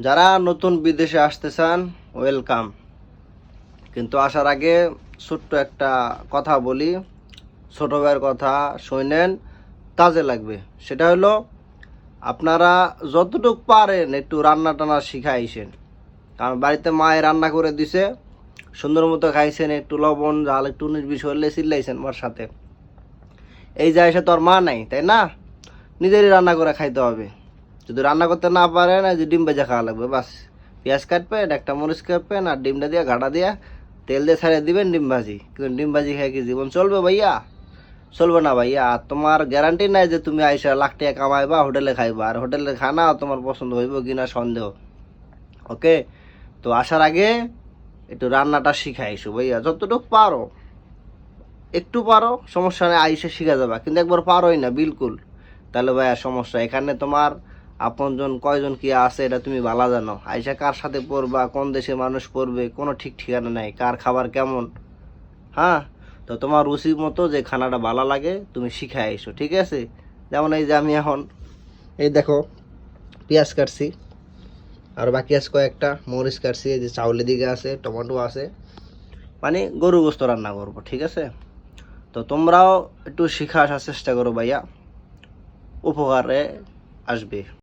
যারা নতুন বিদেশে আসতে চান ওয়েলকাম, কিন্তু আসার আগে ছোট্ট একটা কথা বলি, ছোট ভাইয়ের কথা শুনেন, কাজে লাগবে। সেটা হলো আপনারা যতটুকু পারেন একটু রান্না টান্না শিখাইছেন, কারণ বাড়িতে মায়ে রান্না করে দিছে, সুন্দর মতো খাইছেন, একটু লবণ ঝাল একটু 19-20 হলে চিল্লাইছেন মার সাথে। এই যায় সে তোর মা নাই, তাই না? নিজেরই রান্না করে খাইতে হবে। যদি রান্না করতে না পারেন, এই যে ডিম ভেজা খাওয়া লাগবে, বাস। পেঁয়াজ কাটবেন, একটা মরিচ কাটবেন, আর ডিমটা দিয়ে ঘাটা দিয়ে তেল দিয়ে ছাড়িয়ে দিবেন ডিম ভাজি। কিন্তু ডিম ভাজি খেয়ে কি জীবন চলবে ভাইয়া? চলবে না ভাইয়া। আর তোমার গ্যারান্টি নাই যে তুমি আইসা লাখ টাকা কামাইবা, হোটেলে খাইবা, আর হোটেলের খানা তোমার পছন্দ হইব কিনা সন্দেহ। ওকে, তো আসার আগে একটু রান্নাটা শিখাইছো ভাইয়া, যতটুকু পারো। একটু পারো সমস্যা নেই, আইসে শিখা যাবা, কিন্তু একবার পারোই না বিলকুল, তাহলে ভাইয়া সমস্যা। এখানে তোমার আপনজন কয়জন কি আছে এটা তুমি ভালো জানো। আইসা কার সাথে পড়বা, কোন দেশে মানুষ পড়বে, কোনো ঠিক ঠিকানা নাই, কার খাবার কেমন। হ্যাঁ, তো তোমার রুচি মতো যে খানাটা ভালো লাগে তুমি শিখে আইসো, ঠিক আছে? যেমন এই যে আমি এখন এই দেখো পেঁয়াজ কাটছি, আর বাকি আছে কয়েকটা মরিচ কাটছি, এই যে চাউলের দিকে আছে, টমেটো আছে, মানে গরু গোস্ত রান্না করবো, ঠিক আছে? তো তোমরাও একটু শিখে আসার চেষ্টা করো ভাইয়া, উপকারে আসবে।